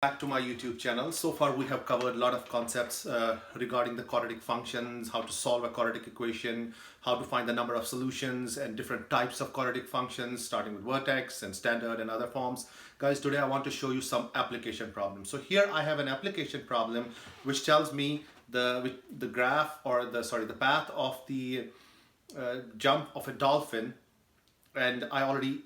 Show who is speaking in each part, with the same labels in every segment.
Speaker 1: Back to my YouTube channel. So far we have covered a lot of concepts regarding the quadratic functions, how to solve a quadratic equation, how to find the number of solutions and different types of quadratic functions starting with vertex and standard and other forms. Guys, today I want to show you some application problems. So here I have an application problem which tells me the graph or the path of the jump of a dolphin, and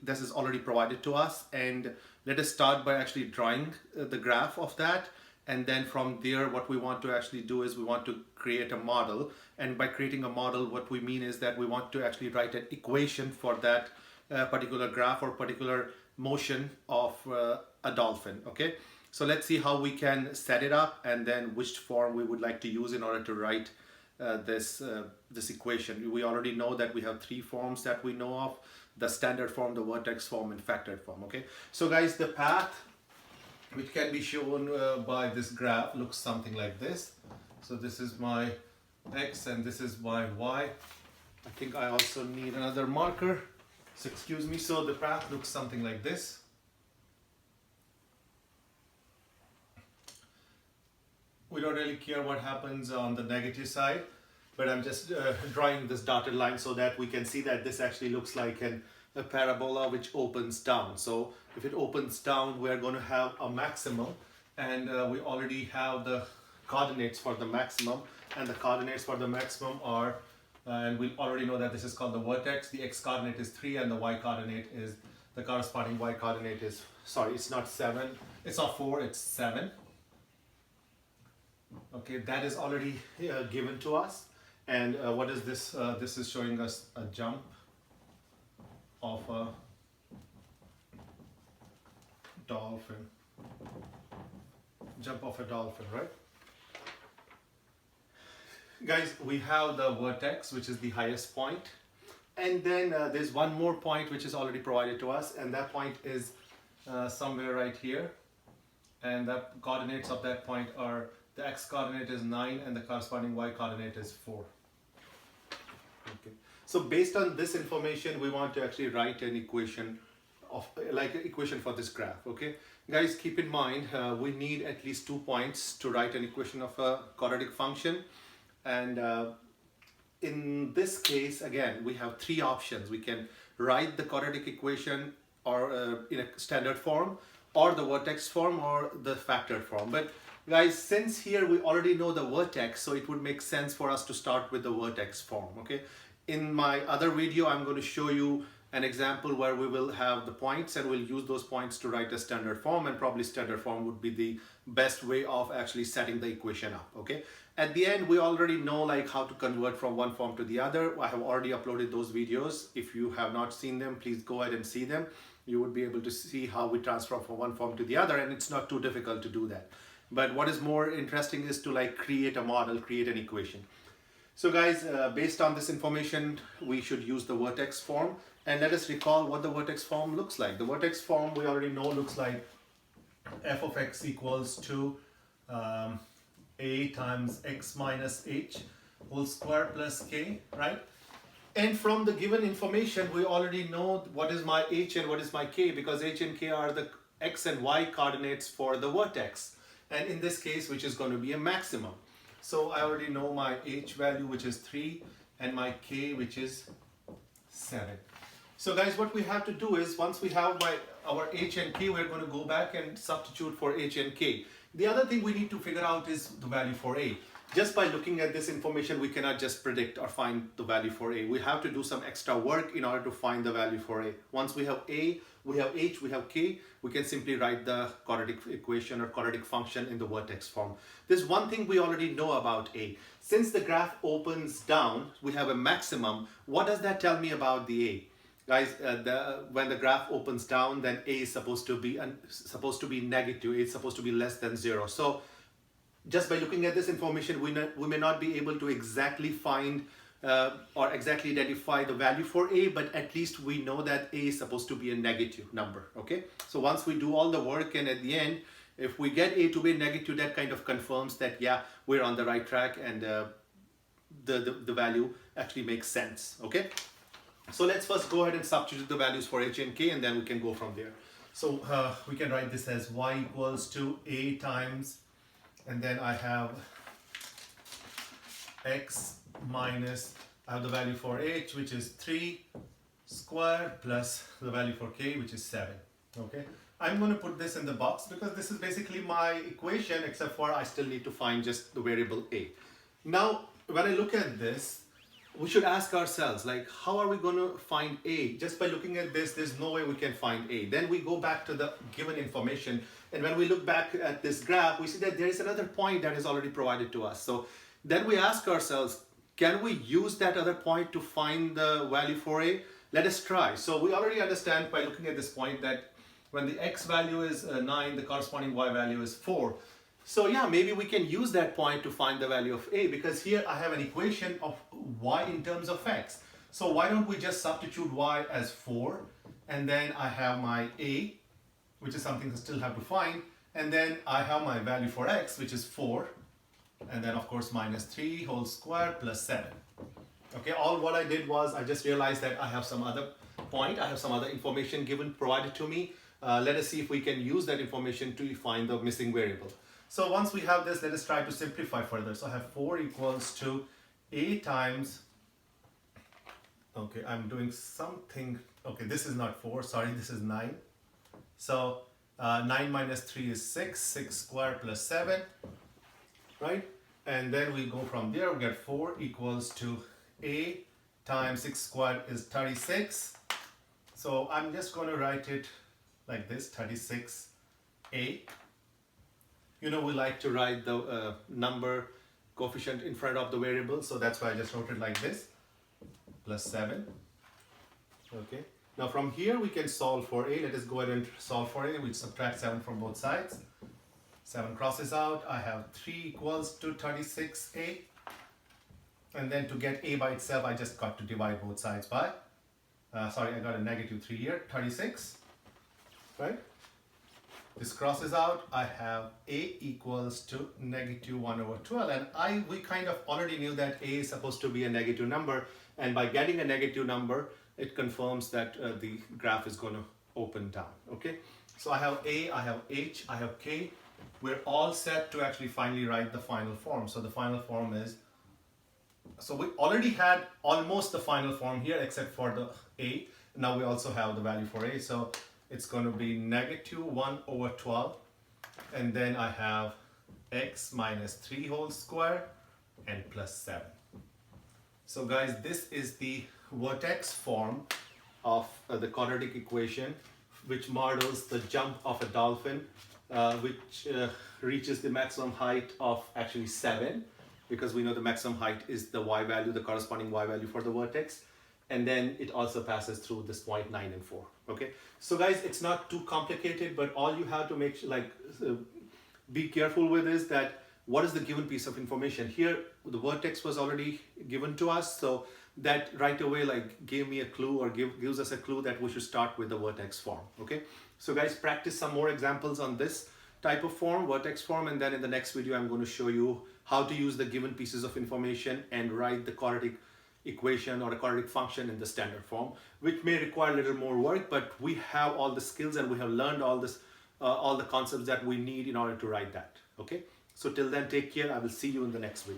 Speaker 1: this is already provided to us, and let us start by actually drawing the graph of that, and then from there what we want to actually do is we want to create a model. And by creating a model, what we mean is that we want to actually write an equation for that particular graph or particular motion of a dolphin. Okay, so let's see how we can set it up and then which form we would like to use in order to write this equation. We already know that we have three forms that we know of: the standard form, the vertex form, and factored form. Okay, so guys, the path which can be shown by this graph looks something like this. So this is my x and this is my y. I think I also need another marker, so excuse me. So the path looks something like this. We don't really care what happens on the negative side, but I'm just drawing this dotted line so that we can see that this actually looks like a parabola which opens down. So if it opens down, we're going to have a maximum, and we already have the coordinates for the maximum, and the coordinates for the maximum are, and we already know that this is called the vertex. The x coordinate is 3 and the y coordinate is, the corresponding y coordinate is, sorry, it's not 7, it's not 4, it's 7. Okay, that is already given to us. And what is this? This is showing us a jump of a dolphin. Jump of a dolphin, right? Guys, we have the vertex, which is the highest point. And then there's one more point which is already provided to us, and that point is somewhere right here. And the coordinates of that point are, the x coordinate is 9 and the corresponding y coordinate is 4. Okay. So based on this information, we want to actually write an equation of equation for this graph. Okay, guys, keep in mind we need at least 2 points to write an equation of a quadratic function. And in this case, again, we have 3 options. We can write the quadratic equation or in a standard form, or the vertex form, or the factored form. But guys, since here we already know the vertex, so it would make sense for us to start with the vertex form. Okay, in my other video I'm going to show you an example where we will have the points and we'll use those points to write a standard form, and probably standard form would be the best way of actually setting the equation up. Okay, at the end we already know like how to convert from one form to the other. I have already uploaded those videos. If you have not seen them, please go ahead and see them. You would be able to see how we transfer from one form to the other, and it's not too difficult to do that. But what is more interesting is to like create a model, create an equation. So guys, based on this information, we should use the vertex form. And let us recall what the vertex form looks like. The vertex form we already know looks like f of x equals to a times x minus h whole square plus k, right? And from the given information, we already know what is my h and what is my k, because h and k are the x and y coordinates for the vertex. And in this case, which is going to be a maximum. So I already know my h value, which is 3, and my k, which is 7. So guys, what we have to do is, once we have our h and k, we're going to go back and substitute for h and k. The other thing we need to figure out is the value for a. Just by looking at this information, we cannot just predict or find the value for a. We have to do some extra work in order to find the value for a. Once we have a, we have h, we have k, we can simply write the quadratic equation or quadratic function in the vertex form. There's one thing we already know about a. Since the graph opens down, we have a maximum. What does that tell me about the a? Guys, when the graph opens down, then a is supposed to be negative. A is supposed to be less than 0. So just by looking at this information, we may not be able to exactly find or exactly identify the value for a, but at least we know that a is supposed to be a negative number. Okay, so once we do all the work, and at the end, if we get a to be negative, that kind of confirms that yeah, we're on the right track, and the value actually makes sense. Okay, so let's first go ahead and substitute the values for h and k, and then we can go from there. So we can write this as y equals to a times, and then I have x minus, I have the value for h, which is 3 square, plus the value for k, which is 7. Okay, I'm going to put this in the box because this is basically my equation, except for I still need to find just the variable a. Now when I look at this, we should ask ourselves, like, how are we going to find a? Just by looking at this, there's no way we can find a. Then we go back to the given information, and when we look back at this graph, we see that there is another point that is already provided to us. So then we ask ourselves, can we use that other point to find the value for a? Let us try. So we already understand by looking at this point that when the x value is 9, the corresponding y value is 4. So yeah, maybe we can use that point to find the value of a, because here I have an equation of y in terms of x. So why don't we just substitute y as 4, and then I have my a, which is something I still have to find, and then I have my value for x, which is 4, and then of course minus 3 whole square plus 7. Okay, all what I did was I just realized that I have some other point, I have some other information provided to me. Let us see if we can use that information to find the missing variable. So once we have this, let us try to simplify further. So I have 4 equals to a times, okay, I'm doing something, okay, this is not 4, sorry, this is 9. So 9 minus 3 is 6, 6 square plus 7, right? And then we go from there, we get 4 equals to a times 6 squared is 36. So I'm just going to write it like this, 36a. You know, we like to write the number coefficient in front of the variable, so that's why I just wrote it like this, plus 7. Okay, now from here we can solve for a. Let us go ahead and solve for a. We subtract 7 from both sides. 7 crosses out. I have 3 equals to 36a. And then to get a by itself, I just got to divide both sides by, sorry, I got a negative 3 here, 36, right? This crosses out, I have a equals to negative 1 over 12, and we kind of already knew that a is supposed to be a negative number, and by getting a negative number, it confirms that the graph is going to open down, okay? So I have a, I have h, I have k. We're all set to actually finally write the final form. So the final form is, so we already had almost the final form here except for the a. Now we also have the value for a. So it's going to be negative 1 over 12. And then I have x minus 3 whole square and plus 7. So guys, this is the vertex form of the quadratic equation, which models the jump of a dolphin, which reaches the maximum height of actually 7. Because we know the maximum height is the y value, the corresponding y value for the vertex. And then it also passes through this point 9 and 4. Okay, so guys, it's not too complicated, but all you have to make be careful with is that what is the given piece of information. Here the vertex was already given to us, so that right away gave me a clue, or gives us a clue that we should start with the vertex form. Okay, so guys, practice some more examples on this type of form, vertex form, and then in the next video I'm going to show you how to use the given pieces of information and write the quadratic equation or a quadratic function in the standard form, which may require a little more work, but we have all the skills and we have learned all the concepts that we need in order to write that. Okay, so till then, take care. I will see you in the next video.